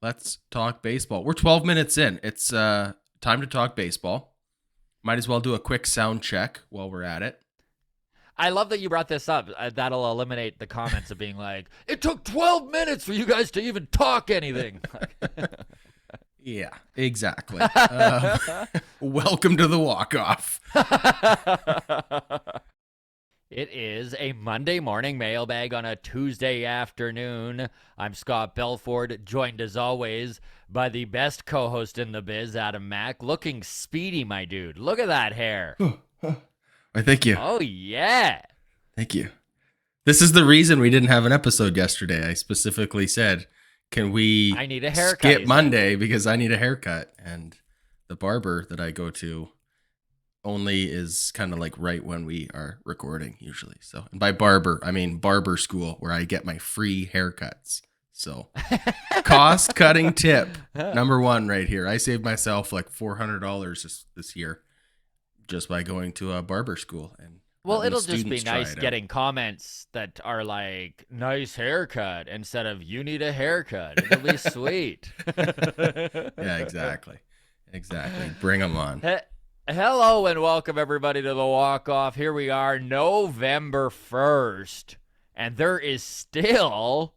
Let's talk baseball. We're 12 minutes in. It's time to talk baseball. Might as well do a quick sound check while we're at it. I love that you brought this up. That'll eliminate the comments of being like, it took 12 minutes for you guys to even talk anything. Yeah, exactly. Welcome to the walk-off. It is a Monday morning mailbag on a Tuesday afternoon. I'm Scott Belford, joined as always by the best co-host in the biz, Adam Mack. Looking speedy, my dude. Look at that hair. Thank you. Oh, yeah. Thank you. This is the reason we didn't have an episode yesterday. I specifically said, can we I need a haircut, skip Monday because I need a haircut. And the barber that I go to only is kind of like right when we are recording usually. So, and by barber, I mean barber school where I get my free haircuts. So cost cutting tip number one right here. I saved myself like $400 this year just by going to a barber school. And well, it'll just be nice getting comments that are like, nice haircut, instead of, you need a haircut. It'll be sweet. Yeah, exactly. Bring them on. Hello and welcome everybody to the walk-off. Here we are, November 1st, and there is still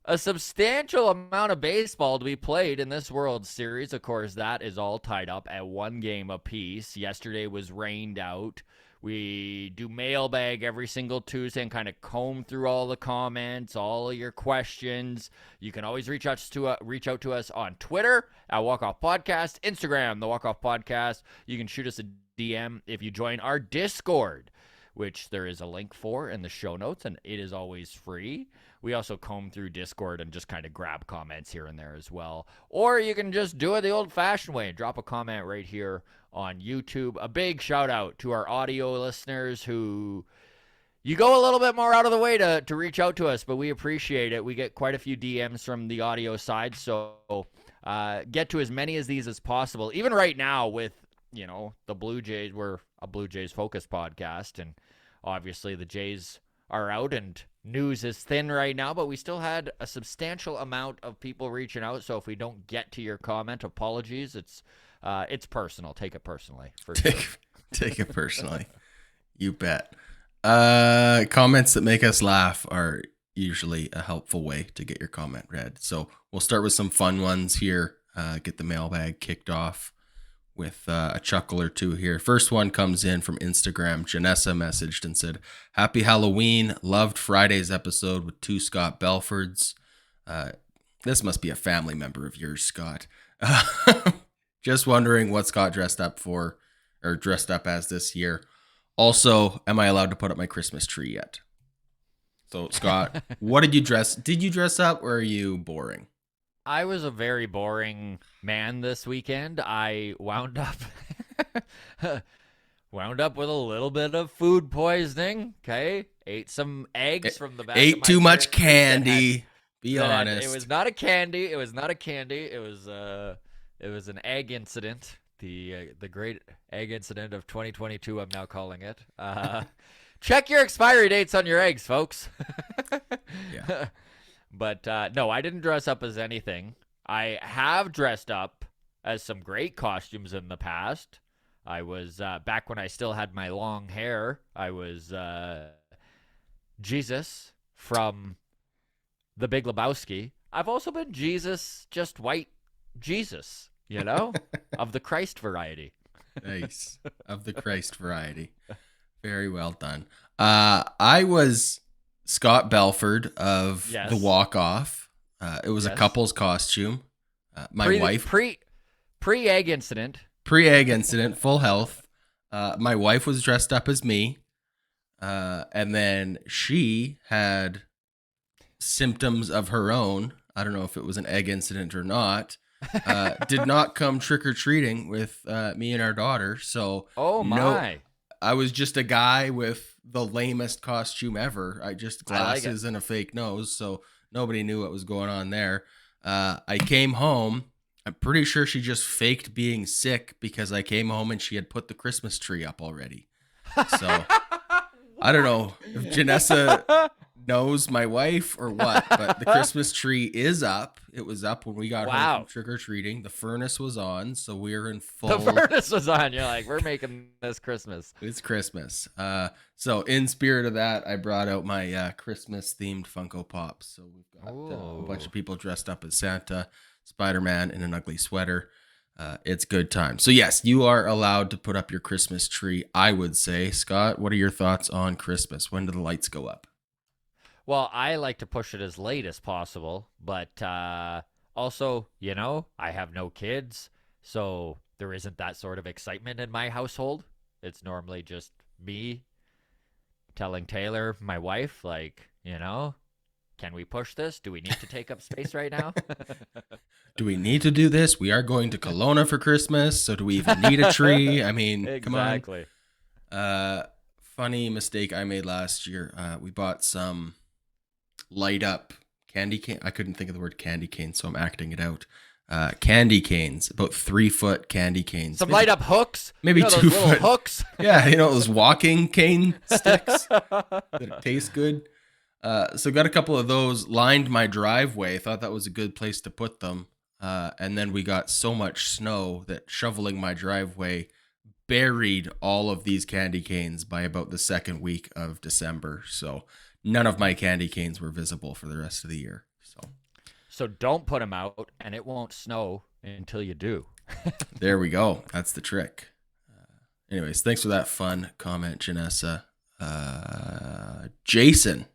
a substantial amount of baseball to be played in this World Series. Of course, that is all tied up at one game apiece. Yesterday was rained out. We do mailbag every single Tuesday and kind of comb through all the comments, all of your questions. You can always reach out to us on Twitter at Walk-Off Podcast, Instagram, the Walk-Off Podcast. You can shoot us a DM if you join our Discord, which there is a link for in the show notes, and it is always free. We also comb through Discord and just kind of grab comments here and there as well. Or you can just do it the old-fashioned way and drop a comment right here on YouTube. A big shout out to our audio listeners who you go a little bit more out of the way to reach out to us, but we appreciate it. We get quite a few DMs from the audio side, so get to as many of these as possible. Even right now with, the Blue Jays, we're a Blue Jays focused podcast, and obviously the Jays are out and news is thin right now, but we still had a substantial amount of people reaching out, so if we don't get to your comment, apologies. It's personal. Take it personally. For sure. Take it personally. You bet. Comments that make us laugh are usually a helpful way to get your comment read. So we'll start with some fun ones here. Get the mailbag kicked off with a chuckle or two here. First one comes in from Instagram. Janessa messaged and said, "Happy Halloween. Loved Friday's episode with two Scott Belfords." This must be a family member of yours, Scott. Just wondering what Scott dressed up as this year. Also, am I allowed to put up my Christmas tree yet? So, Scott, what did you dress? Did you dress up or are you boring? I was a very boring man this weekend. I wound up with a little bit of food poisoning. Okay, ate some eggs from the back. Ate too much candy. Be honest. It was not a candy. It was an egg incident. The great egg incident of 2022. I'm now calling it. Check your expiry dates on your eggs, folks. Yeah. But no, I didn't dress up as anything. I have dressed up as some great costumes in the past. I was, back when I still had my long hair, I was Jesus from The Big Lebowski. I've also been Jesus, just white Jesus, of the Christ variety. Nice. Of the Christ variety. Very well done. I was Scott Belford of The Walk-Off. It was a couple's costume. My wife... Pre-egg incident. Pre-egg incident, full health. My wife was dressed up as me. And then she had symptoms of her own. I don't know if it was an egg incident or not. Did not come trick-or-treating with me and our daughter. So, I was just a guy with the lamest costume ever. I just glasses and a fake nose, so nobody knew what was going on there. I came home. I'm pretty sure she just faked being sick because I came home and she had put the Christmas tree up already. So I don't know if Janessa knows my wife or what, but the Christmas tree is up. It was up when we got home from Wow. trick-or-treating. The furnace was on, so we're in The full. furnace was on. You're like, we're making this Christmas. It's Christmas. So in spirit of that, I brought out my Christmas-themed Funko Pops. So we've got a bunch Ooh. of people dressed up as Santa, Spider-Man in an ugly sweater. It's good time. So yes, you are allowed to put up your Christmas tree, I would say. Scott, what are your thoughts on Christmas? When do the lights go up? Well, I like to push it as late as possible, but also, I have no kids, so there isn't that sort of excitement in my household. It's normally just me telling Taylor, my wife, like, can we push this? Do we need to take up space right now? Do we need to do this? We are going to Kelowna for Christmas, so do we even need a tree? I mean, Exactly. come on. Funny mistake I made last year. We bought some light up candy cane. I couldn't think of the word candy cane, so I'm acting it out. Candy canes, about 3-foot candy canes. Some light up hooks. Maybe those 2 little foot hooks. Yeah, those walking cane sticks that taste good. So got a couple of those, lined my driveway. Thought that was a good place to put them. And then we got so much snow that shoveling my driveway buried all of these candy canes by about the second week of December. So none of my candy canes were visible for the rest of the year. So don't put them out, and it won't snow until you do. There we go. That's the trick. Anyways, thanks for that fun comment, Janessa. Jason,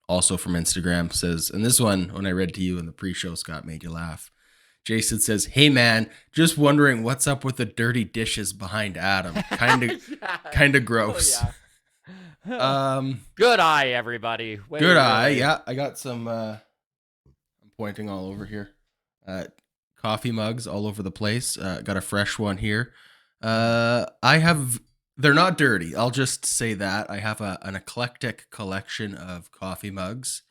also from Instagram, says, and this one, when I read to you in the pre-show, Scott, made you laugh. Jason says, "Hey man, just wondering what's up with the dirty dishes behind Adam. Kind of gross." Oh, yeah. Good eye, everybody. Good eye. Yeah, I got some. I'm pointing all over here. Coffee mugs all over the place. Got a fresh one here. I have. They're not dirty. I'll just say that. I have an eclectic collection of coffee mugs.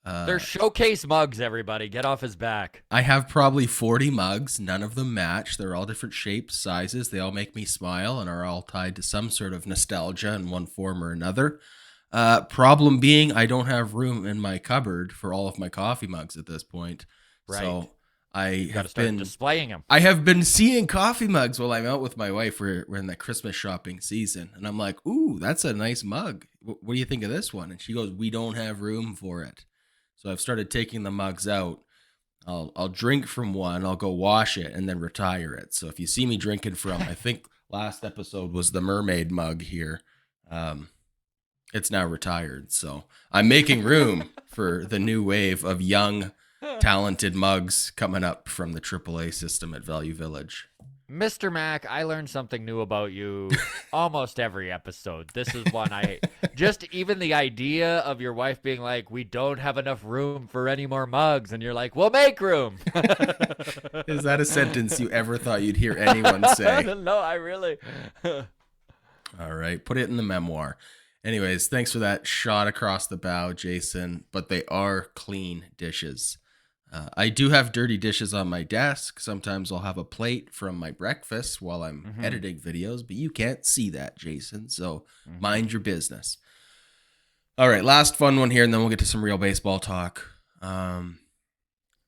They're showcase mugs, everybody. Get off his back. I have probably 40 mugs. None of them match. They're all different shapes, sizes. They all make me smile and are all tied to some sort of nostalgia in one form or another. Problem being, I don't have room in my cupboard for all of my coffee mugs at this point. Right. So I have been displaying them. I have been seeing coffee mugs while I'm out with my wife. We're in the Christmas shopping season. And I'm like, ooh, that's a nice mug. What do you think of this one? And she goes, we don't have room for it. So I've started taking the mugs out. I'll drink from one, I'll go wash it, and then retire it. So if you see me drinking from, I think last episode was the mermaid mug here. It's now retired. So I'm making room for the new wave of young, talented mugs coming up from the AAA system at Value Village. Mr. Mac, I learned something new about you almost every episode. This is one just even the idea of your wife being like, we don't have enough room for any more mugs. And you're like, we'll make room. Is that a sentence you ever thought you'd hear anyone say? No, I really. All right. Put it in the memoir. Anyways, thanks for that shot across the bow, Jason. But they are clean dishes. I do have dirty dishes on my desk. Sometimes I'll have a plate from my breakfast while I'm editing videos, but you can't see that, Jason. So mind your business. All right, last fun one here, and then we'll get to some real baseball talk.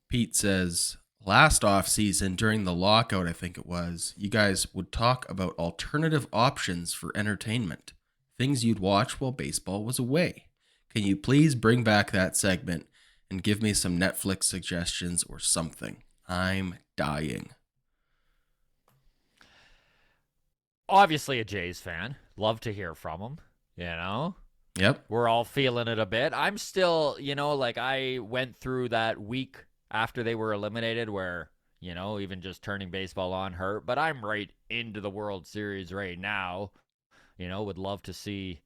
Pete says, last off season during the lockout, I think it was, you guys would talk about alternative options for entertainment, things you'd watch while baseball was away. Can you please bring back that segment and give me some Netflix suggestions or something? I'm dying. Obviously a Jays fan. Love to hear from him, Yep. We're all feeling it a bit. I'm still, I went through that week after they were eliminated where, even just turning baseball on hurt. But I'm right into the World Series right now. Would love to see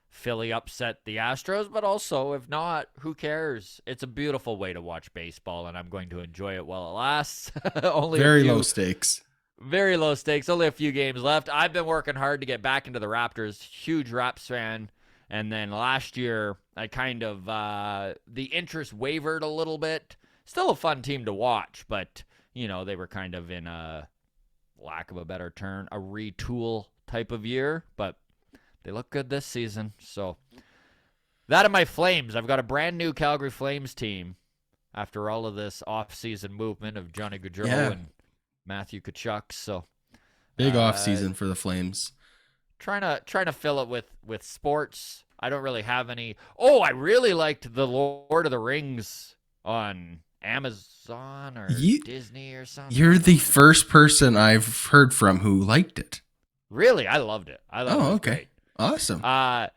Philly upset the Astros, but also, if not, who cares? It's a beautiful way to watch baseball, and I'm going to enjoy it while it lasts. Very low stakes. Very low stakes. Only a few games left. I've been working hard to get back into the Raptors. Huge Raps fan. And then last year, I kind of, the interest wavered a little bit. Still a fun team to watch, but, they were kind of in a, lack of a better term, a retool type of year. But they look good this season, so That and my Flames. I've got a brand new Calgary Flames team after all of this off-season movement of Johnny Gaudreau Yeah. and Matthew Tkachuk. So Big off season for the Flames. trying to fill it with sports. I don't really have any. Oh, I really liked the Lord of the Rings on Amazon or Disney or something. You're the first person I've heard from who liked it. Really, I loved it. I loved it. Okay. Great. Awesome. I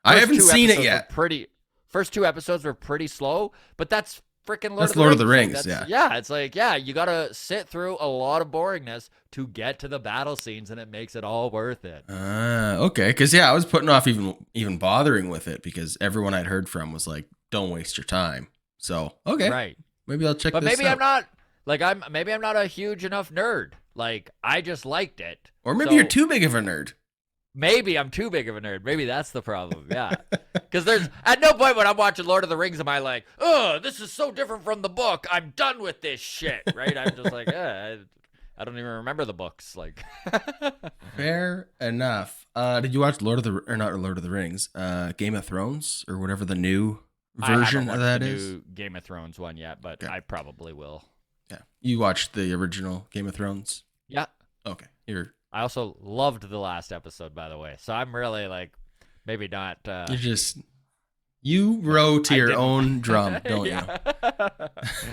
haven't seen it yet. First 2 episodes were pretty slow, but that's freaking Lord of the Rings. Yeah. It's like, yeah, you got to sit through a lot of boringness to get to the battle scenes, and it makes it all worth it. Okay. Because, I was putting off even bothering with it because everyone I'd heard from was like, don't waste your time. So, okay. Right. Maybe I'll check but this maybe out. I'm not, like, I'm not a huge enough nerd. Like, I just liked it. Or maybe you're too big of a nerd. Maybe I'm too big of a nerd. Maybe that's the problem. Yeah. Because there's at no point when I'm watching Lord of the Rings am I like, oh, this is so different from the book. I'm done with this shit. Right? I'm just like, I don't even remember the books. Like, fair enough. Did you watch not Lord of the Rings, Game of Thrones or whatever the new version of that is? New Game of Thrones one yet, but I probably will. Yeah. You watched the original Game of Thrones? Yeah. Okay. I also loved the last episode, by the way. So I'm really like, maybe not. You row to your own drum, don't you? Yeah.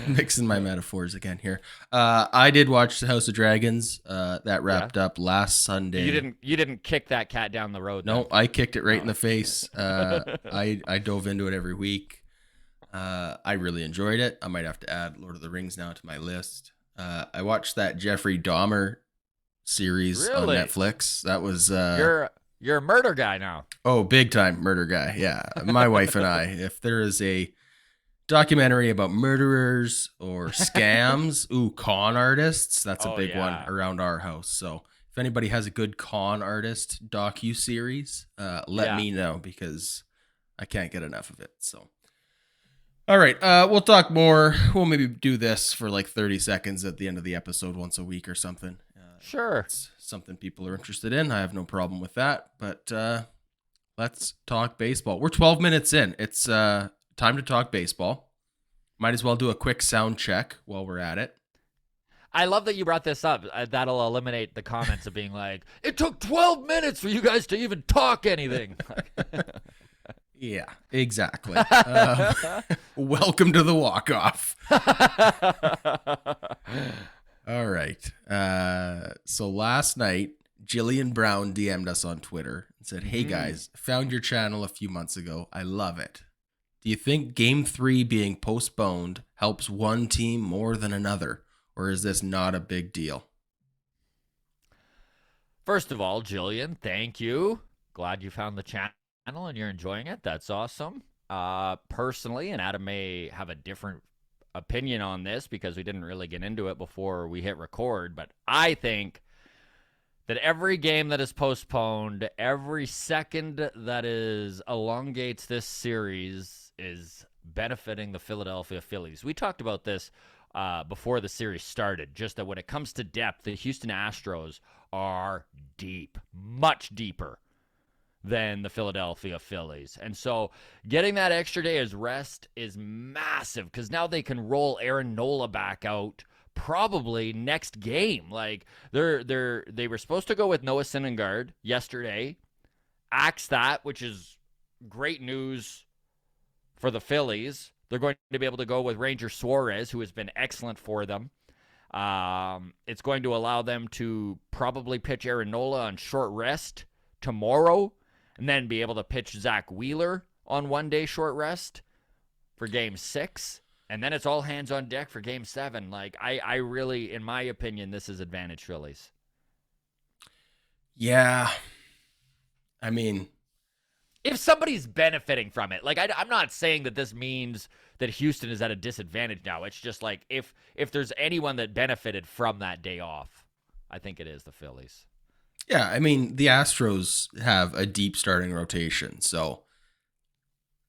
Mixing my metaphors again here. I did watch the House of Dragons. That wrapped up last Sunday. You didn't kick that cat down the road. No, I kicked it right in the face. I dove into it every week. I really enjoyed it. I might have to add Lord of the Rings now to my list. I watched that Jeffrey Dahmer series on Netflix. That was you're a murder guy now. Oh, big time murder guy. Yeah. My wife and I, if there is a documentary about murderers or scams, con artists, that's a big one around our house. So if anybody has a good con artist docu-series, let me know because I can't get enough of it. So, all right, we'll talk more. We'll maybe do this for like 30 seconds at the end of the episode once a week or something. Sure. It's something people are interested in. I have no problem with that. But let's talk baseball. We're 12 minutes in. It's time to talk baseball. Might as well do a quick sound check while we're at it. I love that you brought this up. That'll eliminate the comments of being like, it took 12 minutes for you guys to even talk anything. Yeah, exactly. Welcome to the walk-off. All right. So last night, Jillian Brown DM'd us on Twitter and said, hey guys, found your channel a few months ago. I love it. Do you think Game 3 being postponed helps one team more than another? Or is this not a big deal? First of all, Jillian, thank you. Glad you found the channel and you're enjoying it. That's awesome. Personally, and Adam may have a different opinion on this because we didn't really get into it before we hit record, but I think that every game that is postponed, every second that elongates this series is benefiting the Philadelphia Phillies. We talked about this before the series started, just that when it comes to depth, the Houston Astros are deep, much deeper than the Philadelphia Phillies. And so getting that extra day as rest is massive because now they can roll Aaron Nola back out probably next game. Like they were supposed to go with Noah Syndergaard yesterday. Axed that, which is great news for the Phillies. They're going to be able to go with Ranger Suarez, who has been excellent for them. It's going to allow them to probably pitch Aaron Nola on short rest tomorrow, and then be able to pitch Zach Wheeler on 1 day short rest for Game 6. And then it's all hands on deck for Game 7. Like, I really, in my opinion, this is advantage Phillies. Yeah. I mean, if somebody's benefiting from it, like I'm not saying that this means that Houston is at a disadvantage now. It's just like if there's anyone that benefited from that day off, I think it is the Phillies. Yeah, I mean, the Astros have a deep starting rotation, so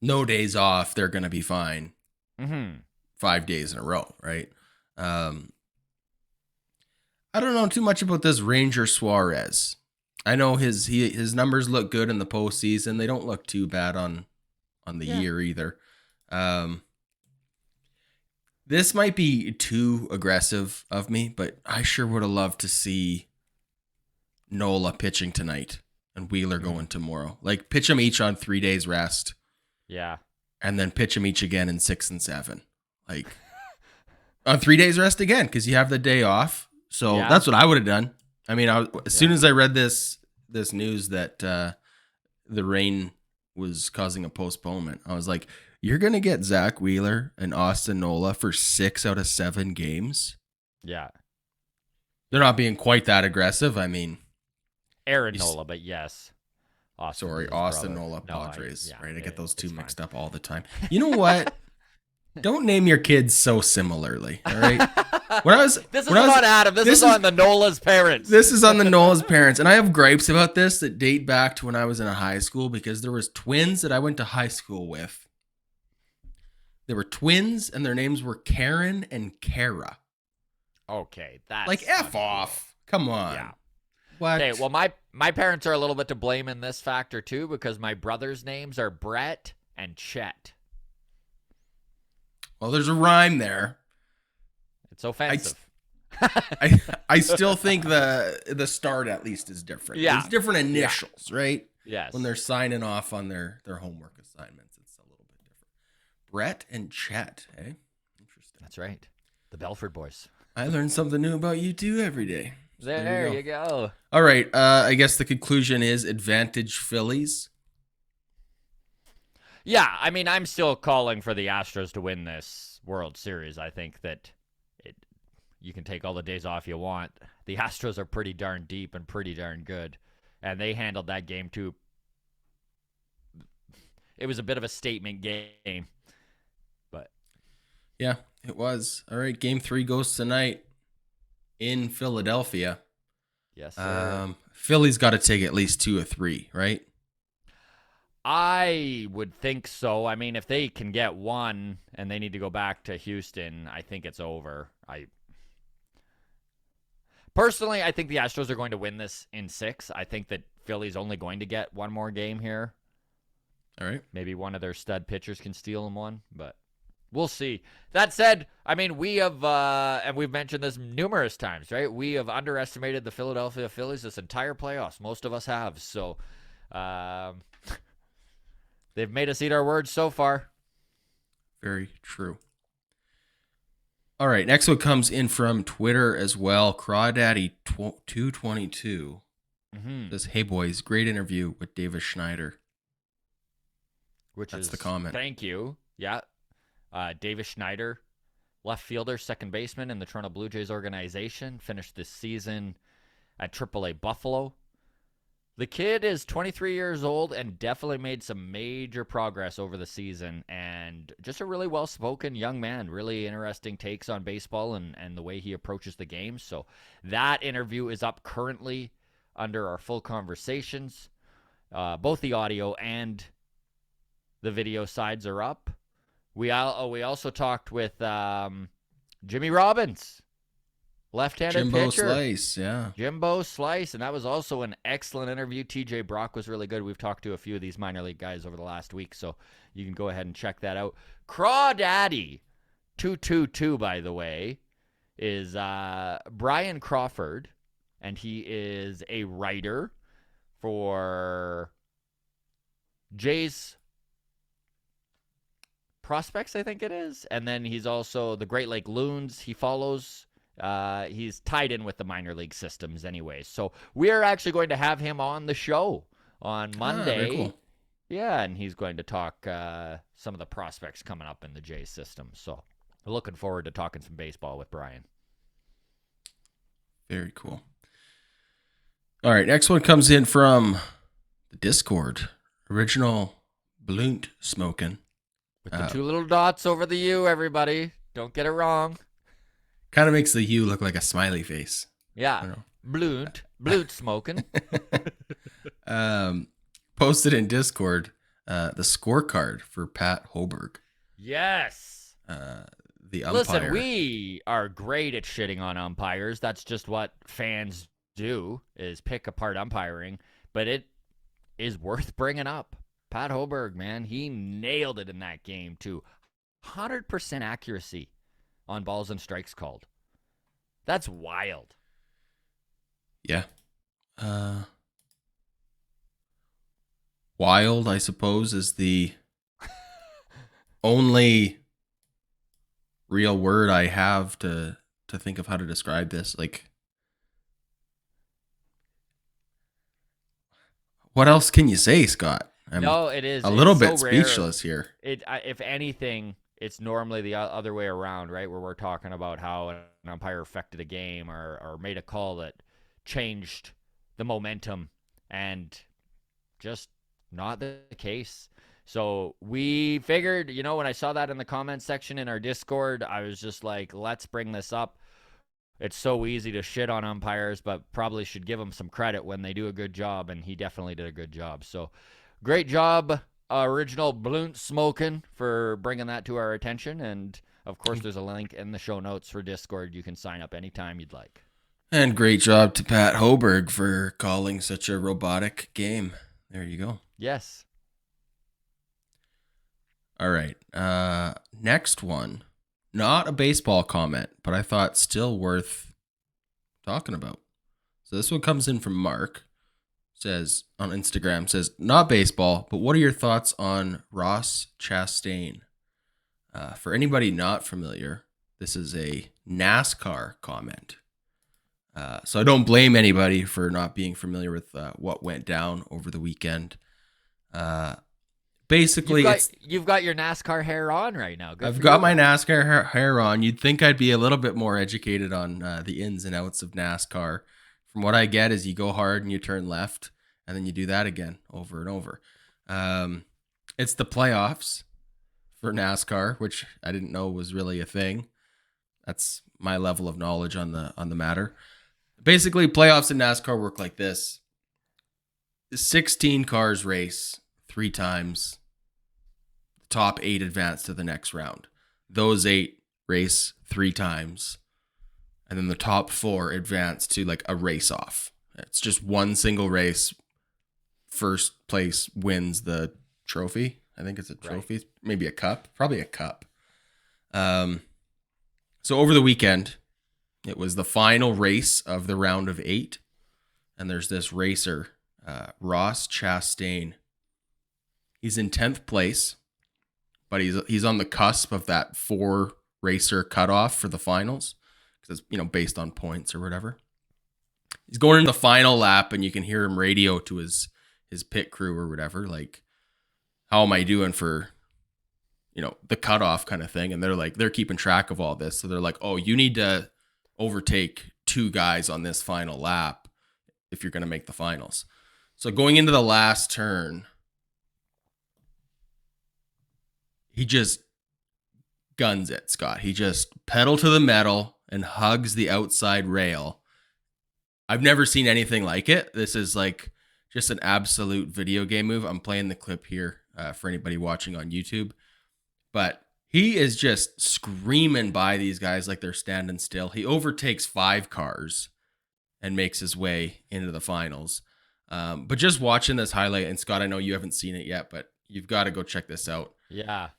no days off, they're going to be fine. 5 days in a row, right? I don't know too much about this Ranger Suarez. I know his numbers look good in the postseason. They don't look too bad on on the Yeah. year either. This might be too aggressive of me, but I sure would have loved to see Nola pitching tonight and Wheeler going tomorrow. Like pitch them each on 3 days rest, Yeah. and then pitch them each again in 6 and 7. Like on 3 days rest again because you have the day off. So Yeah. that's what I would have done. I mean, as soon as I read this news that the rain was causing a postponement, I was like, you're gonna get Zach Wheeler and Austin Nola for 6 out of 7 games. Yeah. They're not being quite that aggressive. I mean, Aaron Nola, but yes. Austin sorry, is his Austin brother. Nola, No, Padres. Right, I get those two it's mixed fine. up all the time. You know what? Don't name your kids so similarly. All right. This is on Adam. This is on the Nola's parents. This is on the Nola's parents, and I have gripes about this that date back to when I was in a high school because there was twins that I went to high school with. They were twins, and their names were Karen and Kara. Okay, that's Like F off. Come on. Yeah. What? Okay, well, my parents are a little bit to blame in this factor too because my brothers' names are Brett and Chet. Well, there's a rhyme there. It's offensive. I still think the start at least is different. Yeah. There's different initials, right? Yes. When they're signing off on their homework assignments, it's a little bit different. Brett and Chet, eh? Interesting. That's right. The Belford boys. I learn something new about you too every day. So There you go. All right. I guess the conclusion is advantage Phillies. Yeah, I mean, I'm still calling for the Astros to win this World Series. I think that you can take all the days off you want. The Astros are pretty darn deep and pretty darn good, and they handled that game too. It was a bit of a statement game, but Yeah, it was. All right. Game 3 goes tonight in Philadelphia. yes, sir. Philly's got to take at least 2 or 3, right? I would think so. I mean, if they can get one and they need to go back to Houston, I think it's over. Personally, I think the Astros are going to win this in 6. I think that Philly's only going to get one more game here. All right. Maybe one of their stud pitchers can steal them one, but we'll see. That said, I mean, we have, and we've mentioned this numerous times, right? We have underestimated the Philadelphia Phillies this entire playoffs. Most of us have. So, they've made us eat our words so far. Very true. All right, next one comes in from Twitter as well. Crawdaddy222 says, "Hey boys, great interview with Davis Schneider." That's the comment. Thank you. Yeah. Davis Schneider, left fielder, second baseman in the Toronto Blue Jays organization, finished this season at AAA Buffalo. The kid is 23 years old and definitely made some major progress over the season, and just a really well-spoken young man. Really interesting takes on baseball and the way he approaches the game. So that interview is up currently under our full conversations. Both the audio and the video sides are up. We also talked with Jimmy Robbins, left-handed Jimbo pitcher. Slice, yeah. Jimbo Slice, and that was also an excellent interview. TJ Brock was really good. We've talked to a few of these minor league guys over the last week, so you can go ahead and check that out. Crawdaddy222, by the way, is Brian Crawford, and he is a writer for Jays Prospects, I think it is. And then he's also the Great Lake Loons. He follows... he's tied in with the minor league systems anyways. So we're actually going to have him on the show on Monday. Very cool. Yeah, and he's going to talk some of the prospects coming up in the Jays system. So we're looking forward to talking some baseball with Brian. Very cool. All right, next one comes in from the Discord. Original Blunt Smoking. With the two little dots over the U, everybody. Don't get it wrong. Kind of makes the U look like a smiley face. Yeah. Blunt smoking. Posted in Discord the scorecard for Pat Hoberg. Yes. The umpire. Listen, we are great at shitting on umpires. That's just what fans do, is pick apart umpiring. But it is worth bringing up. Pat Hoberg, man, he nailed it in that game too. 100% accuracy on balls and strikes called. That's wild. Yeah. Wild, I suppose, is the only real word I have to think of how to describe this. Like, what else can you say, Scott? I'm No, it is. a little It's bit so rare. speechless here. If anything, it's normally the other way around, right? Where we're talking about how an umpire affected a game or made a call that changed the momentum, and just not the case. So we figured, when I saw that in the comment section in our Discord, I was just like, let's bring this up. It's so easy to shit on umpires, but probably should give them some credit when they do a good job, and he definitely did a good job. So great job, original Blunt Smokin', for bringing that to our attention. And of course, there's a link in the show notes for Discord. You can sign up anytime you'd like. And great job to Pat Hoberg for calling such a robotic game. There you go. Yes. All right. Next one. Not a baseball comment, but I thought still worth talking about. So this one comes in from Mark. Says on Instagram, says, not baseball, but what are your thoughts on Ross Chastain? For anybody not familiar, this is a NASCAR comment. So I don't blame anybody for not being familiar with what went down over the weekend. Basically, you've got your NASCAR hair on right now. I've got my NASCAR hair on. You'd think I'd be a little bit more educated on the ins and outs of NASCAR. From what I get is you go hard and you turn left, and then you do that again over and over. It's the playoffs for NASCAR, which I didn't know was really a thing. That's my level of knowledge on the matter. Basically, playoffs in NASCAR work like this. 16 cars race 3 times. The top 8 advance to the next round. Those 8 race 3 times. And then the top 4 advance to like a race off. It's just one single race. First place wins the trophy. I think it's a trophy. Right. Maybe a cup. Probably a cup. So over the weekend, it was the final race of the round of 8. And there's this racer, Ross Chastain. He's in 10th place, but he's on the cusp of that 4 racer cutoff for the finals, because it's based on points or whatever. He's going into the final lap, and you can hear him radio to his pit crew or whatever, like, how am I doing for the cutoff kind of thing? And they're keeping track of all this, so they're like, oh, you need to overtake 2 guys on this final lap if you're going to make the finals. So going into the last turn, he just guns it, Scott. He just pedal to the metal and hugs the outside rail. I've never seen anything like it. This is like just an absolute video game move. I'm playing the clip here for anybody watching on YouTube. But he is just screaming by these guys like they're standing still. He overtakes 5 cars and makes his way into the finals. But just watching this highlight, and Scott, I know you haven't seen it yet, but you've got to go check this out. Yeah.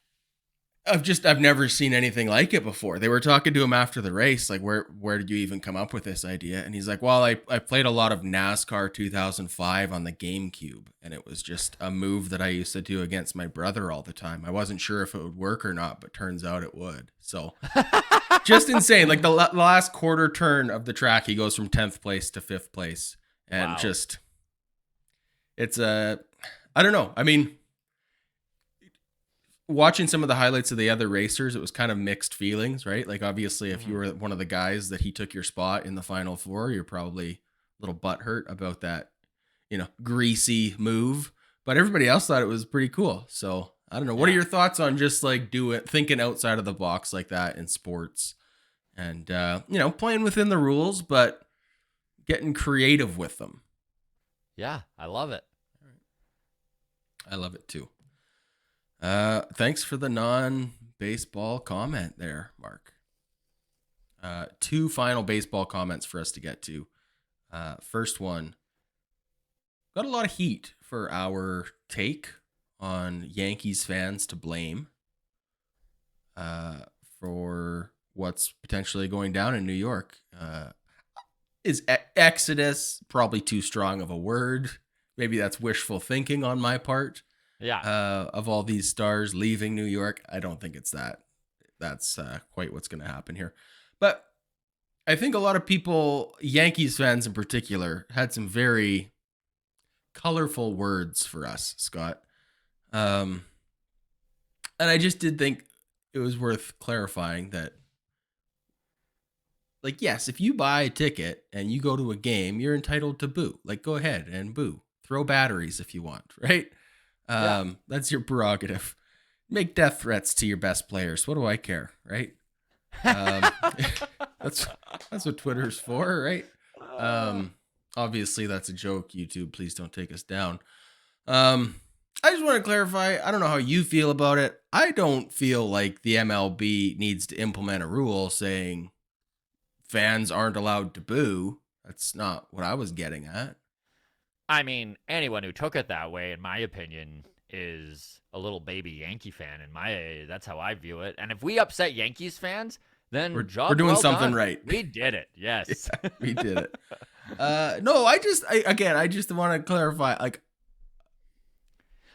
I've never seen anything like it before. They were talking to him after the race, like, where did you even come up with this idea? And he's like, well, I played a lot of NASCAR 2005 on the GameCube, and it was just a move that I used to do against my brother all the time. I wasn't sure if it would work or not, but turns out it would. So just insane. Like the last quarter turn of the track, he goes from 10th place to 5th place. And wow. Just, it's I don't know. I mean, watching some of the highlights of the other racers, it was kind of mixed feelings, right? Like, obviously, if you were one of the guys that he took your spot in the Final Four, you're probably a little butthurt about that, greasy move. But everybody else thought it was pretty cool. So, I don't know. What are your thoughts on just, like, thinking outside of the box like that in sports? And, playing within the rules, but getting creative with them. Yeah, I love it. I love it, too. Thanks for the non-baseball comment there, Mark. 2 final baseball comments for us to get to. First one, got a lot of heat for our take on Yankees fans to blame for what's potentially going down in New York. Is exodus probably too strong of a word? Maybe that's wishful thinking on my part. Yeah. Of all these stars leaving New York, I don't think it's that. That's quite what's going to happen here. But I think a lot of people, Yankees fans in particular, had some very colorful words for us, Scott. And I just did think it was worth clarifying that, like, yes, if you buy a ticket and you go to a game, you're entitled to boo. Like, go ahead and boo. Throw batteries if you want, right? That's your prerogative. Make death threats to your best players. What do I care, right? That's what Twitter's for, right? Obviously that's a joke. YouTube, please don't take us down. I just want to clarify, I don't know how you feel about it. I don't feel like the MLB needs to implement a rule saying fans aren't allowed to boo. That's not what I was getting at. I mean, anyone who took it that way, in my opinion, is a little baby Yankee fan. That's how I view it. And if we upset Yankees fans, then We're job doing well something done. right. We did it. Yes. Yeah, we did it. No, I just want to clarify, like,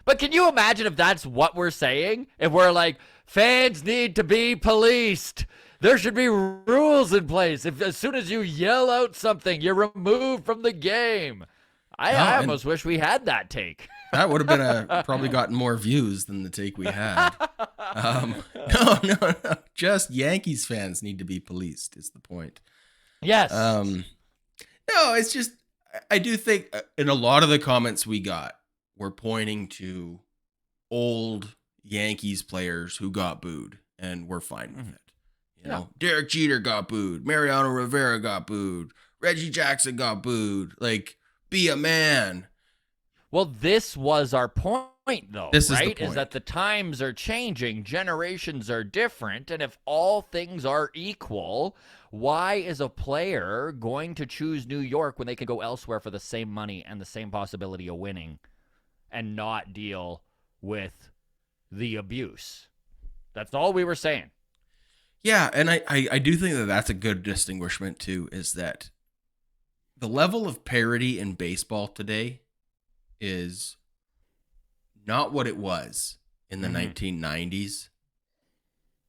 but can you imagine if that's what we're saying? If we're like, fans need to be policed. There should be rules in place. If as soon as you yell out something, you're removed from the game. I almost wish we had that take. That would have been probably gotten more views than the take we had. No. Just Yankees fans need to be policed is the point. Yes. No, it's just, I do think in a lot of the comments we got were pointing to old Yankees players who got booed and we're fine with it. You know, Derek Jeter got booed. Mariano Rivera got booed. Reggie Jackson got booed. Like, be a man. Well, this was our point, though, This is the right? point. Is that the times are changing, generations are different, and if all things are equal, why is a player going to choose New York when they can go elsewhere for the same money and the same possibility of winning and not deal with the abuse? That's all we were saying. Yeah, and I do think that that's a good distinguishment, too, is that the level of parity in baseball today is not what it was in the 1990s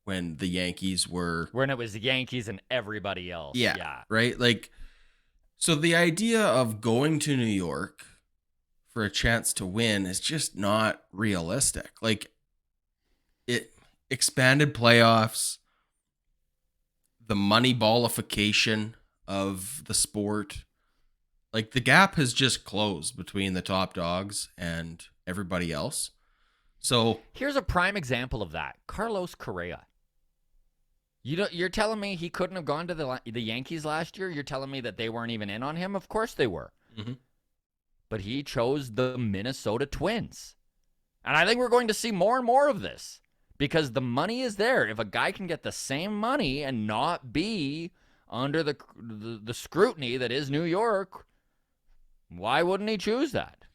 when the Yankees were... When it was the Yankees and everybody else. Yeah, right? Like, so the idea of going to New York for a chance to win is just not realistic. Like, it expanded playoffs, the money ballification of the sport, like the gap has just closed between the top dogs and everybody else. So here's a prime example of that. Carlos Correa. You're telling me he couldn't have gone to the Yankees last year? You're telling me that they weren't even in on him? Of course they were. Mm-hmm. But he chose the Minnesota Twins. And I think we're going to see more and more of this because the money is there. If a guy can get the same money and not be under the scrutiny that is New York, why wouldn't he choose that?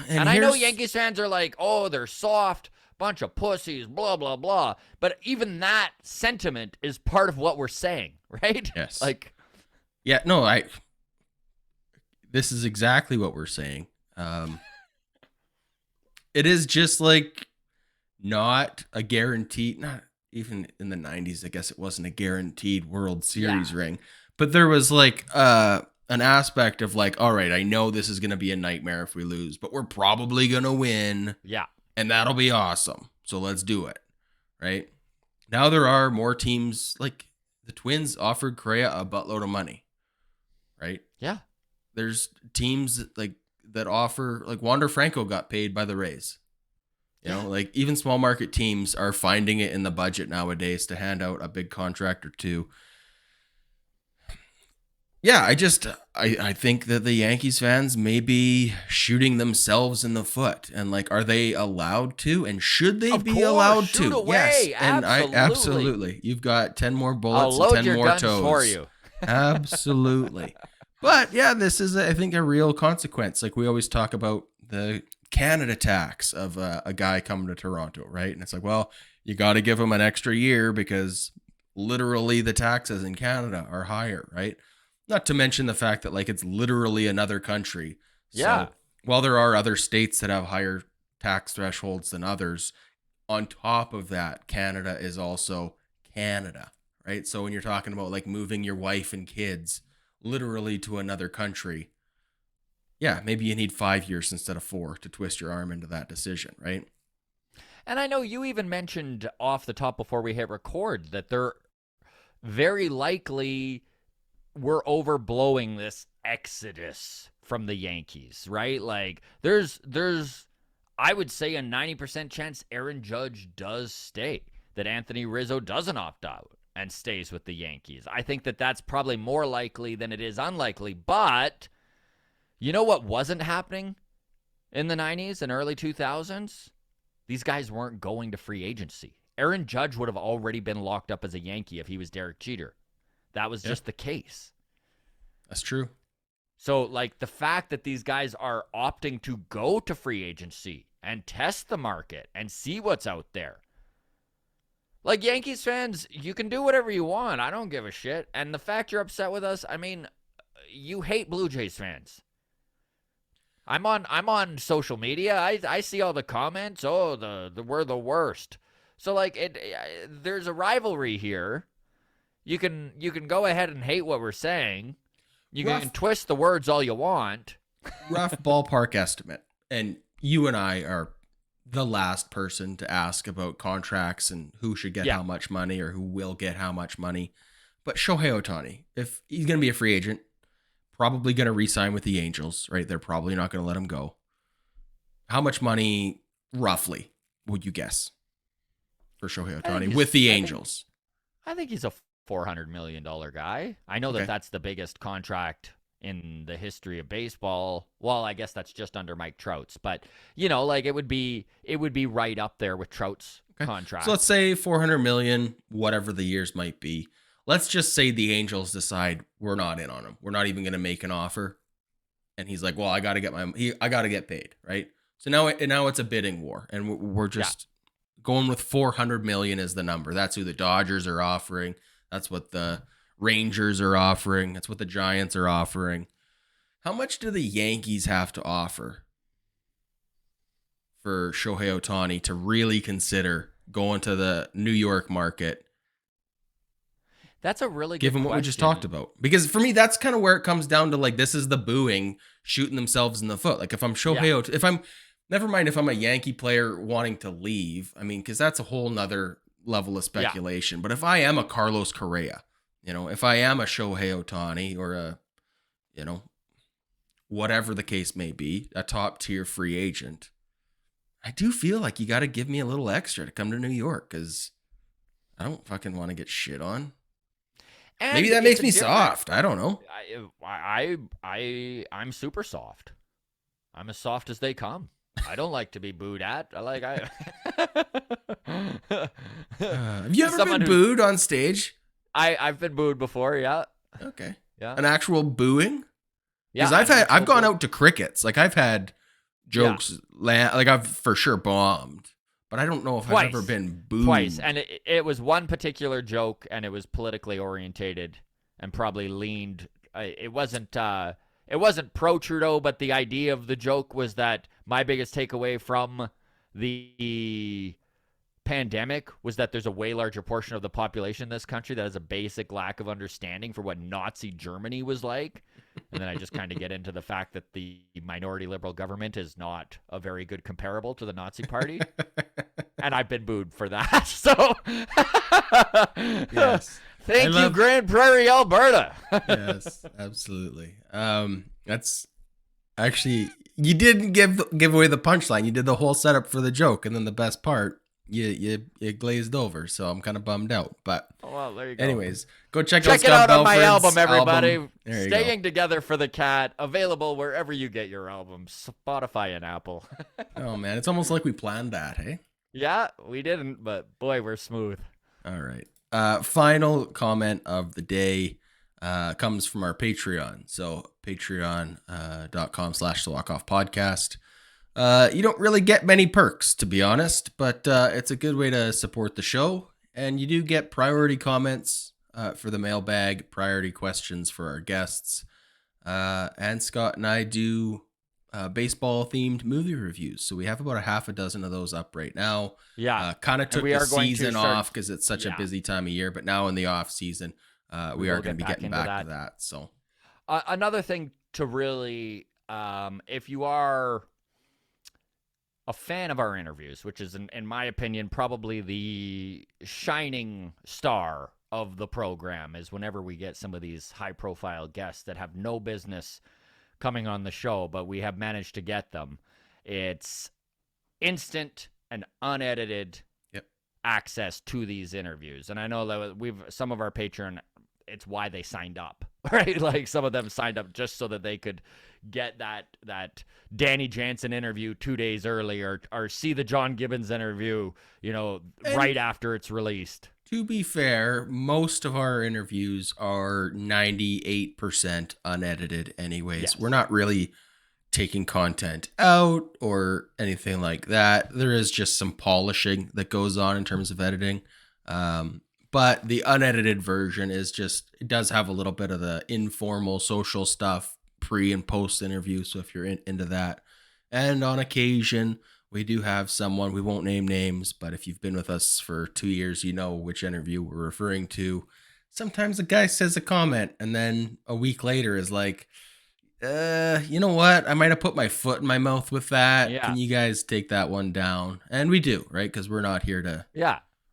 And I know Yankees fans are like, oh, they're soft, bunch of pussies, blah, blah, blah. But even that sentiment is part of what we're saying, right? Yes. Like, yeah, no, this is exactly what we're saying. It is just like not a guaranteed, not even in the 90s, I guess it wasn't a guaranteed World Series ring, but there was like an aspect of like, all right, I know this is going to be a nightmare if we lose, but we're probably going to win. Yeah. And that'll be awesome. So let's do it. Right? Now there are more teams, like the Twins offered Correa a buttload of money. Right? Yeah. There's teams that offer, like Wander Franco got paid by the Rays. You know, like even small market teams are finding it in the budget nowadays to hand out a big contract or two. Yeah, I think that the Yankees fans may be shooting themselves in the foot. And like, are they allowed to? And should they be allowed shoot to? Away. Yes. And absolutely. You've got 10 more bullets I'll load and 10 your more guns toes. for you. Absolutely. But yeah, this is, I think, a real consequence. Like we always talk about the Canada tax of a guy coming to Toronto, right? And it's like, well, you got to give him an extra year because literally the taxes in Canada are higher, right? Not to mention the fact that like it's literally another country. Yeah. So while there are other states that have higher tax thresholds than others, on top of that, Canada is also Canada, right? So when you're talking about like moving your wife and kids literally to another country, yeah, maybe you need 5 years instead of 4 to twist your arm into that decision, right? And I know you even mentioned off the top before we hit record that they're very likely we're overblowing this exodus from the Yankees, right? Like there's I would say a 90% chance Aaron Judge does stay, that Anthony Rizzo doesn't opt out and stays with the Yankees. I think that that's probably more likely than it is unlikely, but you know what wasn't happening in the 90s and early 2000s? These guys weren't going to free agency. Aaron Judge would have already been locked up as a Yankee if he was Derek Jeter. That was just the case. That's true. So, like, the fact that these guys are opting to go to free agency and test the market and see what's out there. Like, Yankees fans, you can do whatever you want. I don't give a shit. And the fact you're upset with us, I mean, you hate Blue Jays fans. I'm on social media. I see all the comments. Oh, we're the worst. So like there's a rivalry here. You can go ahead and hate what we're saying. You can twist the words all you want. Rough ballpark estimate. And you and I are the last person to ask about contracts and who should get how much money or who will get how much money. But Shohei Ohtani, if he's going to be a free agent, probably going to re-sign with the Angels, right? They're probably not going to let him go. How much money, roughly, would you guess for Shohei Ohtani with the Angels? I think he's a $400 million guy. I know that that's the biggest contract in the history of baseball. Well, I guess that's just under Mike Trout's, but you know, like it would be right up there with Trout's contract. So let's say 400 million, whatever the years might be. Let's just say the Angels decide we're not in on him. We're not even going to make an offer. And he's like, well, I got to get paid, right? So now it's a bidding war, and we're just going with 400 million as the number. That's who the Dodgers are offering. That's what the Rangers are offering. That's what the Giants are offering. How much do the Yankees have to offer for Shohei Ohtani to really consider going to the New York market? That's a really good given what we just talked about. Because for me, that's kind of where it comes down to, like, this is the booing shooting themselves in the foot. Like if I'm Shohei, if I'm, never mind if I'm a Yankee player wanting to leave, I mean, because that's a whole nother level of speculation. But if I am a Carlos Correa, you know, if I am a Shohei Ohtani or a, you know, whatever the case may be, a top tier free agent, I do feel like you got to give me a little extra to come to New York because I don't fucking want to get shit on. And maybe that makes me soft. I don't know. I'm super soft. I'm as soft as they come. I don't like to be booed at. Have you ever been booed on stage? I've been booed before. Yeah. Okay. Yeah. An actual booing? Yeah. Because I've gone out to crickets. Like I've had jokes land. Like I've for sure bombed. But I don't know if I've ever been booed. Twice. And it was one particular joke, and it was politically orientated and probably leaned. It wasn't pro Trudeau, but the idea of the joke was that my biggest takeaway from the pandemic was that there's a way larger portion of the population in this country that has a basic lack of understanding for what Nazi Germany was like. And then I just kind of get into the fact that the minority liberal government is not a very good comparable to the Nazi party. And I've been booed for that. So yes. Thank you, Grand Prairie, Alberta. Yes, absolutely. That's actually, you didn't give away the punchline. You did the whole setup for the joke, and then the best part, you glazed over. So I'm kind of bummed out. But well, there you go. Anyways, go check it out on my album, everybody. Staying Together for the Cat, available wherever you get your albums, Spotify and Apple. Oh man, it's almost like we planned that, hey? Yeah, we didn't, but boy, we're smooth. All right. Final comment of the day comes from our Patreon. So patreon.com/the Walk Off Podcast. You don't really get many perks, to be honest, but it's a good way to support the show. And you do get priority comments for the mailbag, priority questions for our guests. And Scott and I do baseball themed movie reviews. So we have about a half a dozen of those up right now. Yeah. Kind of And took we the are going to season start- off because it's such a Yeah. busy time of year. But now in the off season, we are will going to be get back getting into back to that. that. So Another thing to really, if you are a fan of our interviews, which is, in my opinion, probably the shining star of the program, is whenever we get some of these high-profile guests that have no business coming on the show, but we have managed to get them. It's instant and unedited access to these interviews. And I know that some of our Patreon, it's why they signed up, right? Like some of them signed up just so that they could get that Danny Jansen interview 2 days earlier, or see the John Gibbons interview, right after it's released. To be fair, most of our interviews are 98% unedited anyways. Yes. We're not really taking content out or anything like that. There is just some polishing that goes on in terms of editing. But the unedited version is just, it does have a little bit of the informal social stuff, pre and post interview. So if you're into that, and on occasion, we do have someone, we won't name names, but if you've been with us for 2 years, you know which interview we're referring to. Sometimes a guy says a comment and then a week later is like, you know what? I might have put my foot in my mouth with that. Yeah. Can you guys take that one down? And we do, right? Because we're not here to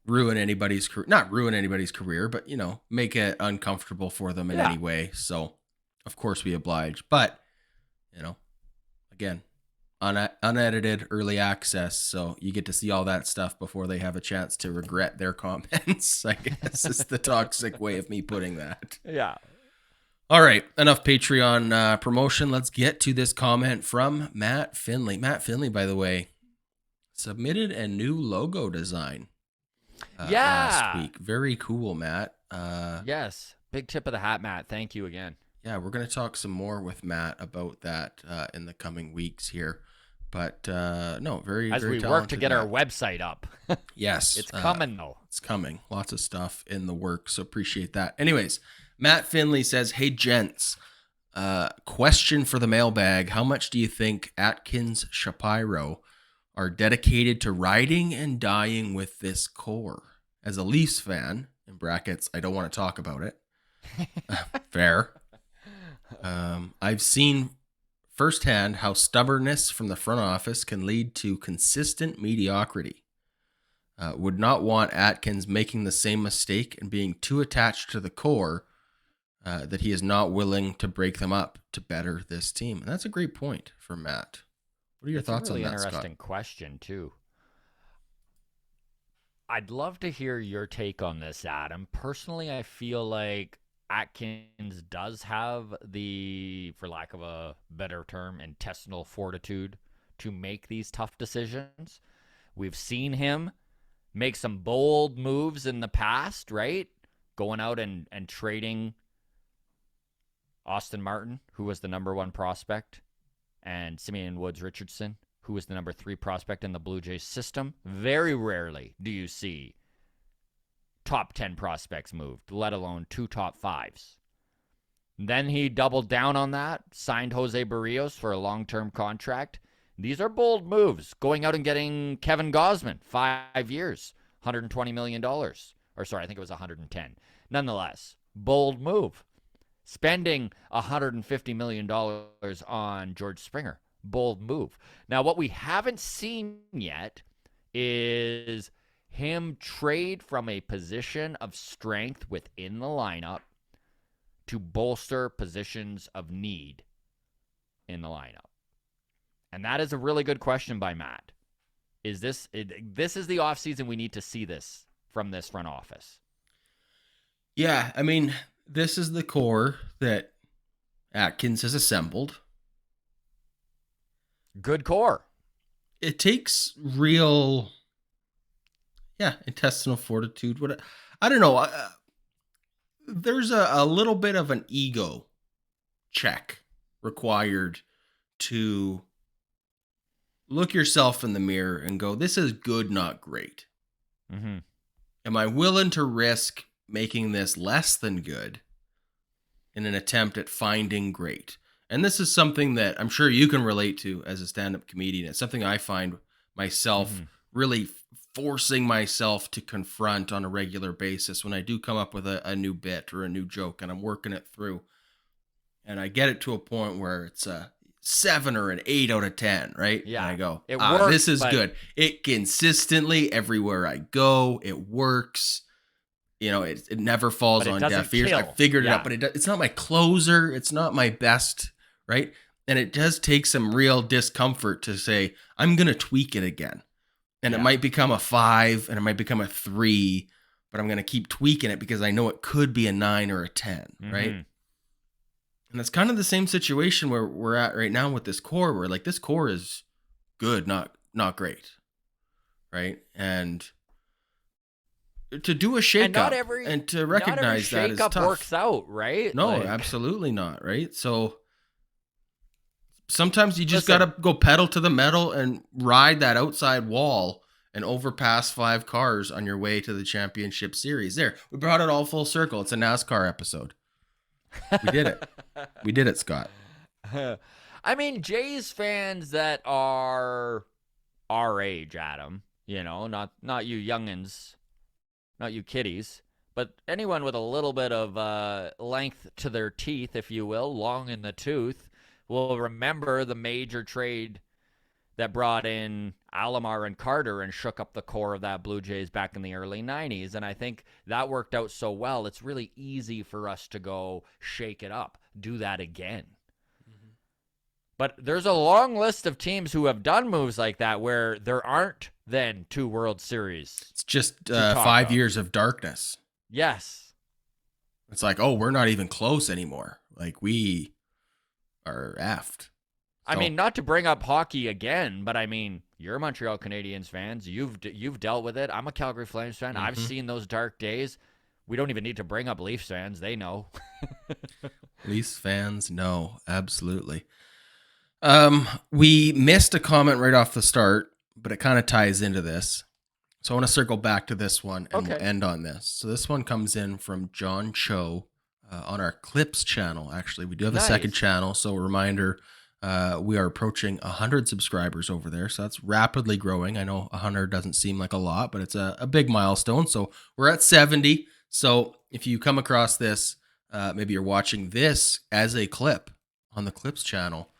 ruin anybody's career, not ruin anybody's career, but, make it uncomfortable for them in any way. So, of course, we oblige. But, again, unedited early access, so you get to see all that stuff before they have a chance to regret their comments. I guess is the toxic way of me putting that. Yeah. All right, enough Patreon promotion. Let's get to this comment from Matt Finley. Matt Finley, by the way, submitted a new logo design last week. Very cool, Matt. Yes, big tip of the hat, Matt. Thank you again. Yeah, we're going to talk some more with Matt about that in the coming weeks here. But no, very, as very we work to get Matt. our website up. Yes. It's coming, though. It's coming. Lots of stuff in the works, so appreciate that. Anyways, Matt Finley says, hey, gents, question for the mailbag. How much do you think Atkins Shapiro are dedicated to riding and dying with this core? As a Leafs fan, in brackets, I don't want to talk about it. Fair. I've seen firsthand how stubbornness from the front office can lead to consistent mediocrity. Would not want Atkins making the same mistake and being too attached to the core that he is not willing to break them up to better this team. And that's a great point for Matt. What are your thoughts on that, Scott? Interesting question, too. I'd love to hear your take on this, Adam. Personally, I feel like Atkins does have the, for lack of a better term, intestinal fortitude to make these tough decisions. We've seen him make some bold moves in the past, right? Going out and trading Austin Martin, who was the number 1 prospect, and Simeon Woods-Richardson, who was the number 3 prospect in the Blue Jays system. Very rarely do you see top 10 prospects moved, let alone 2 top 5s. Then he doubled down on that, signed Jose Barrios for a long-term contract. These are bold moves. Going out and getting Kevin Gausman, 5 years, $120 million. Or sorry, I think it was 110. Nonetheless, bold move. Spending $150 million on George Springer. Bold move. Now, what we haven't seen yet is him trade from a position of strength within the lineup to bolster positions of need in the lineup. And that is a really good question by Matt. This is the offseason we need to see this from this front office. Yeah, I mean, this is the core that Atkins has assembled. Good core. It takes real, intestinal fortitude. I don't know. There's a little bit of an ego check required to look yourself in the mirror and go, this is good, not great. Mm-hmm. Am I willing to risk making this less than good in an attempt at finding great? And this is something that I'm sure you can relate to as a stand-up comedian. It's something I find myself really forcing myself to confront on a regular basis when I do come up with a new bit or a new joke and I'm working it through. And I get it to a point where it's a 7 or an 8 out of 10, right? Yeah. And I go, It works, this is but- good. It consistently, everywhere I go, it works. You know, it never falls But it on doesn't deaf ears. I kill. figured it Yeah. out, but it's not my closer. It's not my best, right? And it does take some real discomfort to say, I'm going to tweak it again. And it Yeah. might become a 5 and it might become a 3, but I'm going to keep tweaking it because I know it could be a 9 or a 10, right? Mhm. And that's kind of the same situation where we're at right now with this core, where like this core is good, not great, right? And to do a shake And not up every- and to Not recognize every that is shakeup tough. works out, right? No, Like, absolutely not, right? So sometimes you just Listen. got to go pedal to the metal and ride that outside wall and overpass 5 cars on your way to the championship series. There, we brought it all full circle. It's a NASCAR episode. We did it. We did it, Scott. I mean, Jays fans that are our age, Adam, not you youngins, not you kiddies, but anyone with a little bit of length to their teeth, if you will, long in the tooth, will remember the major trade that brought in Alomar and Carter and shook up the core of that Blue Jays back in the early 90s. And I think that worked out so well, it's really easy for us to go shake it up, do that again. But there's a long list of teams who have done moves like that where there aren't then 2 World Series. It's just talk 5 of. years of darkness. Yes. It's like, oh, we're not even close anymore. Like, we are effed. I So- mean, not to bring up hockey again, but I mean, you're Montreal Canadiens fans. You've dealt with it. I'm a Calgary Flames fan. I've Mhm. seen those dark days. We don't even need to bring up Leafs fans. They know. Leafs fans, no, absolutely. We missed a comment right off the start, but it kind of ties into this. So I want to circle back to this one and we'll Okay. end on this. So this one comes in from John Cho on our Clips channel. Actually, we do have a second Nice. channel. So a reminder, we are approaching 100 subscribers over there. So that's rapidly growing. I know 100 doesn't seem like a lot, but it's a big milestone. So we're at 70. So if you come across this, maybe you're watching this as a clip on the Clips channel,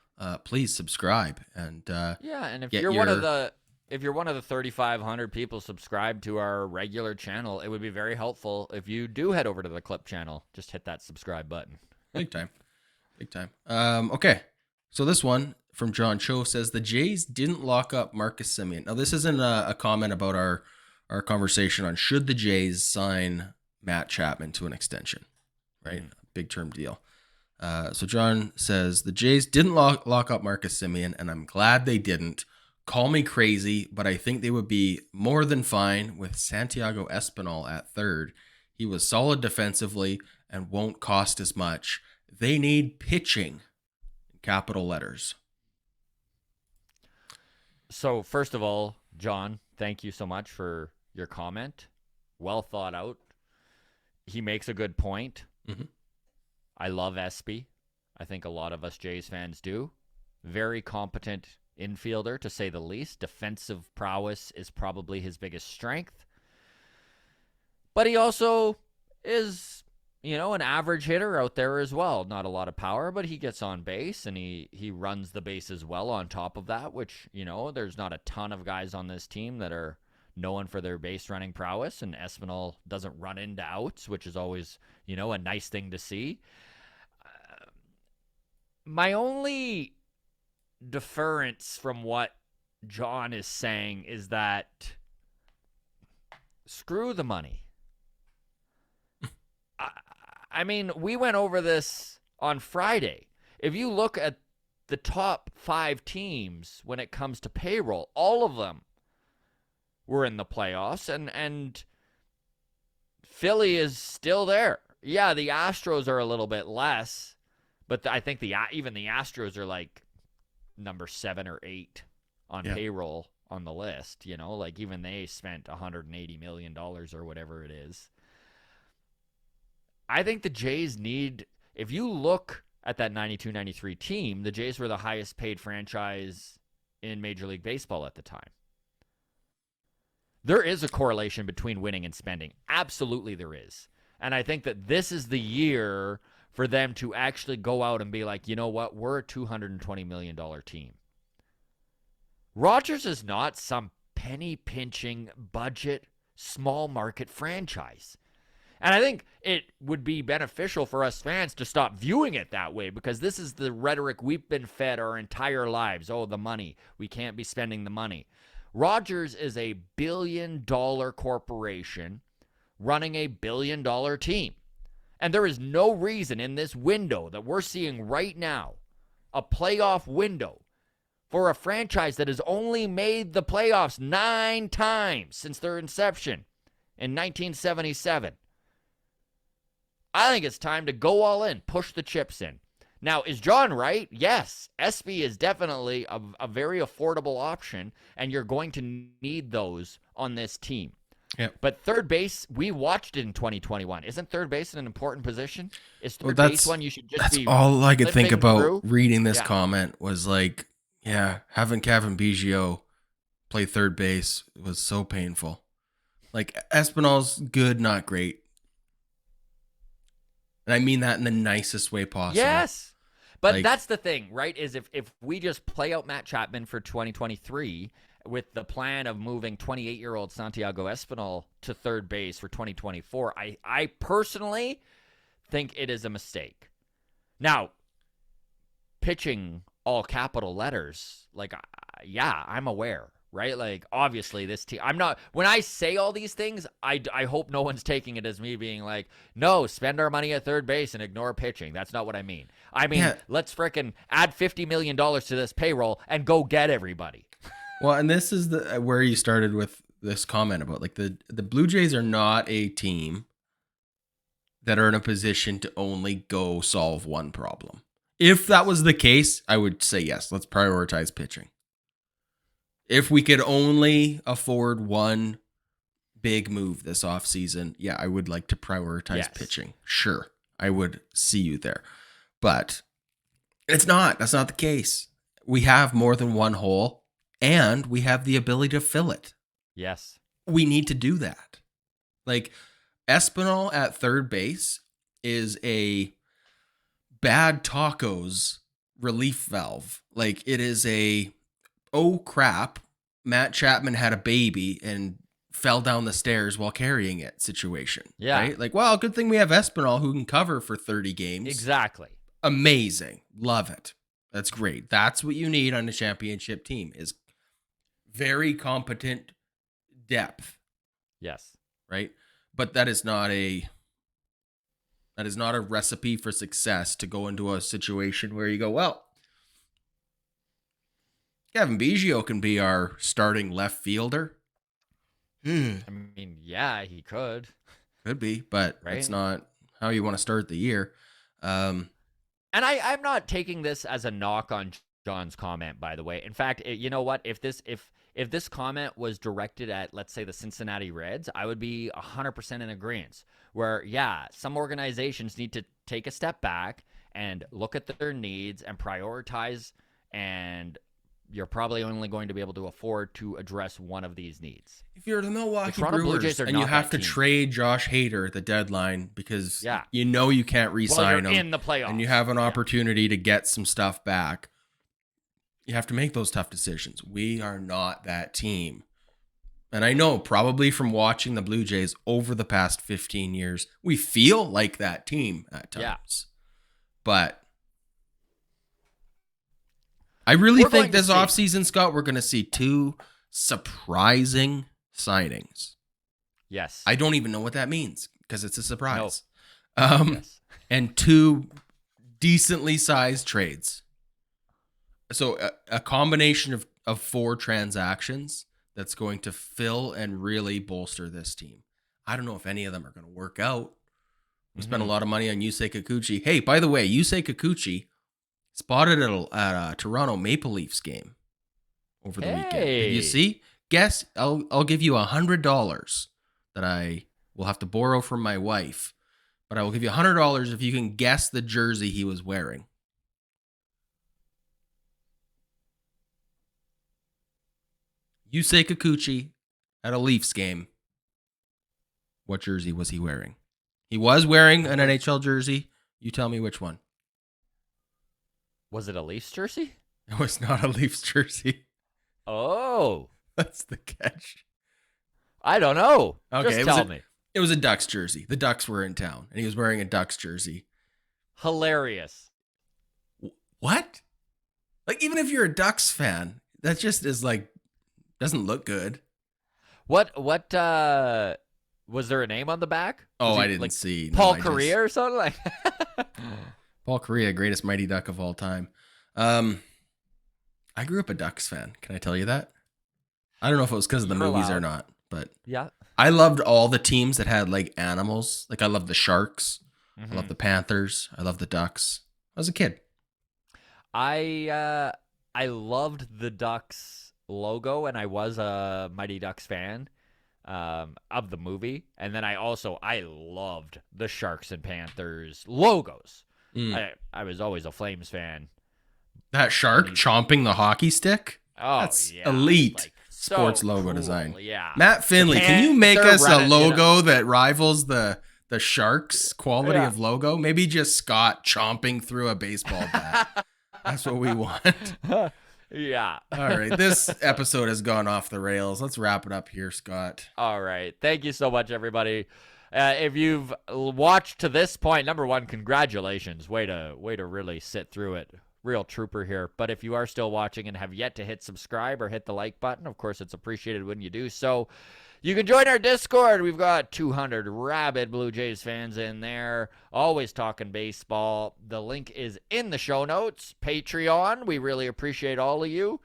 please subscribe. And Yeah, and if Get you're one of your- the 3,500 people subscribed to our regular channel, it would be very helpful if you do head over to the Clip channel. Just hit that subscribe button. big time. Big time. Okay. So this one from John Cho says the Jays didn't lock up Marcus Semien. Now this isn't a comment about our conversation on should the Jays sign Matt Chapman to an extension, right? Big term deal. So John says the Jays didn't lock up Marcus Semien, and I'm glad they didn't. Call me crazy, but I think they would be more than fine with Santiago Espinal at third. He was solid defensively and won't cost as much. They need pitching. Capital letters. So, first of all, John, thank you so much for your comment. Well thought out. He makes a good point. Mhm. I love Espy. I think a lot of us Jays fans do. Very competent infielder, to say the least. Defensive prowess is probably his biggest strength. But he also is, an average hitter out there as well. Not a lot of power, but he gets on base and he runs the bases well on top of that, which, there's not a ton of guys on this team that are known for their base running prowess, and Espinal doesn't run into outs, which is always, a nice thing to see. My only deference from what John is saying is that screw the money. I mean, we went over this on Friday. If you look at the top 5 teams when it comes to payroll, all of them were in the playoffs, and Philly is still there. Yeah, the Astros are a little bit less, but I think even the Astros are like number 7 or 8 on Yeah. payroll on the list. Like even they spent $180 million or whatever it is. I think the Jays need, if you look at that 92-93 team, the Jays were the highest paid franchise in Major League Baseball at the time. There is a correlation between winning and spending. Absolutely there is. And I think that this is the year for them to actually go out and be like, you know what? We're a $220 million team. Rogers is not some penny pinching budget small market franchise. And I think it would be beneficial for us fans to stop viewing it that way, because this is the rhetoric we've been fed our entire lives. Oh, the money. We can't be spending the money. Rogers is a billion-dollar corporation running a billion-dollar team. And there is no reason in this window that we're seeing right now, a playoff window, for a franchise that has only made the playoffs 9 times since their inception in 1977. I think it's time to go all in, push the chips in. Now, is John right? Yes. Espy is definitely a very affordable option, and you're going to need those on this team. Yep. But third base, we watched it in 2021. Isn't third base an important position? Is third Well, base one you should just that's be all I could think limping about through? reading this Yeah. comment was like, yeah, having Kevin Biggio play third base was so painful. Like, Espinal's good, not great. And I mean that in the nicest way possible. Yes. But Like- that's the thing, right? Is if we just play out Matt Chapman for 2023 with the plan of moving 28-year-old Santiago Espinal to third base for 2024, I personally think it is a mistake. Now, pitching all capital letters, like, yeah, I'm aware, right? Like, obviously this team, I'm not, when I say all these things, I hope no one's taking it as me being like, no, spend our money at third base and ignore pitching. That's not what I mean. I mean, Yeah. let's frickin' add $50 million to this payroll and go get everybody. Well, and this is the where you started with this comment about like the Blue Jays are not a team that are in a position to only go solve one problem. If that was the case, I would say yes, let's prioritize pitching. If we could only afford one big move this offseason, yeah, I would like to prioritize Yes. pitching. Sure, I would see you there. But it's not. That's not the case. We have more than one hole, and we have the ability to fill it. Yes. We need to do that. Like, Espinal at third base is a bad tacos relief valve. Like, it is a, oh crap, Matt Chapman had a baby and fell down the stairs while carrying it situation. Yeah. Right? Like, well, good thing we have Espinal who can cover for 30 games. Exactly. Amazing. Love it. That's great. That's what you need on a championship team, is very competent depth, Yes. right? But that is not a recipe for success to go into a situation where you go, well, Kevin Biggio can be our starting left fielder. I mean, yeah, he could. Could be, but Right. that's not how you want to start the year. And I'm not taking this as a knock on John's comment, by the way. In fact, you know what? If this comment was directed at, let's say, the Cincinnati Reds, I would be 100% in agreement. Where, yeah, some organizations need to take a step back and look at their needs and prioritize, and you're probably only going to be able to afford to address one of these needs. If you're the Milwaukee Toronto Blue Brewers Jays are and you not have that to team. trade Josh Hader at the deadline because Yeah. you know you can't Well, re-sign you're him, in the playoffs. and you have an Yeah. opportunity to get some stuff back, you have to make those tough decisions. We are not that team. And I know probably from watching the Blue Jays over the past 15 years, we feel like that team at times. Yeah. But I really We're going think to this see. offseason, Scott, we're going to see two surprising signings. Yes. I don't even know what that means because it's a surprise. Yes. And two decently sized trades. So a combination of 4 transactions that's going to fill and really bolster this team. I don't know if any of them are going to work out. We spent a lot of money on Yusei Kikuchi. Hey, by the way, Yusei Kikuchi spotted at a Toronto Maple Leafs game over the weekend. If you Hey. see, guess I'll give you $100 that I will have to borrow from my wife, but I will give you $100 if you can guess the jersey he was wearing. Yusei Kikuchi at a Leafs game. What jersey was he wearing? He was wearing an NHL jersey. You tell me which one. Was it a Leafs jersey? It was not a Leafs jersey. Oh, That's the catch. I don't know. Okay, Just tell me. It was a Ducks jersey. The Ducks were in town, and he was wearing a Ducks jersey. Hilarious. What? Like, even if you're a Ducks fan, that just is like, doesn't look good. What was there a name on the back? Oh, Was he, I didn't like, see. Paul I Correa or something like Paul Correa, greatest Mighty Duck of all time. I grew up a Ducks fan. Can I tell you that? I don't know if it was because of the You're movies allowed. or not, but Yeah. I loved all the teams that had like animals. Like I loved the Sharks. I Mhm. loved the Panthers. I loved the Ducks. I was a kid. I loved the Ducks logo, and I was a Mighty Ducks fan of the movie. And then I loved the Sharks and Panthers logos. Mm. I was always a Flames fan. That shark chomping the hockey stick. Oh, That's yeah, elite like, sports so logo cool, design. Yeah, Matt Finley, can you make Panther us a running, logo that rivals the Sharks quality Yeah. of logo? Maybe just Scott chomping through a baseball bat. That's what we want. Yeah. All right. This episode has gone off the rails. Let's wrap it up here, Scott. All right. Thank you so much, everybody. If you've watched to this point, number one, congratulations. Way to really sit through it. Real trooper here. But if you are still watching and have yet to hit subscribe or hit the like button, of course, it's appreciated when you do so. You can join our Discord. We've got 200 rabid Blue Jays fans in there, always talking baseball. The link is in the show notes. Patreon, we really appreciate all of you.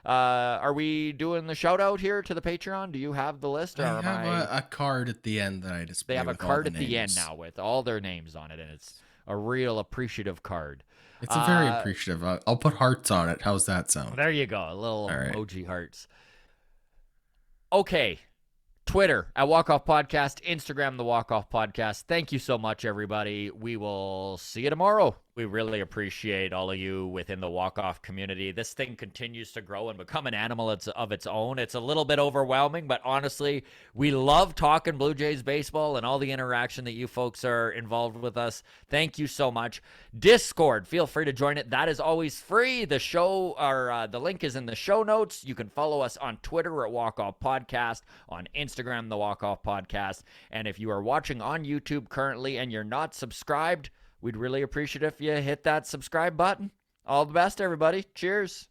Are we doing the shout out here to the Patreon? Do you have the list? Or I have a card at the end that I display. They have a with all card the at the end names. now with all their names on it, and it's a real appreciative card. It's a very appreciative. I'll put hearts on it. How's that sound? There you go. A little All right. emoji hearts. Okay. Twitter at Walk Off Podcast, Instagram the Walk Off Podcast. Thank you so much, everybody. We will see you tomorrow. We really appreciate all of you within the Walk Off community. This thing continues to grow and become an animal of its own. It's a little bit overwhelming, but honestly, we love talking Blue Jays baseball and all the interaction that you folks are involved with us. Thank you so much. Discord, feel free to join it. That is always free. The show or the link is in the show notes. You can follow us on Twitter at Walk Off Podcast, on Instagram, the Walk Off Podcast. And if you are watching on YouTube currently and you're not subscribed, we'd really appreciate if you hit that subscribe button. All the best, everybody. Cheers.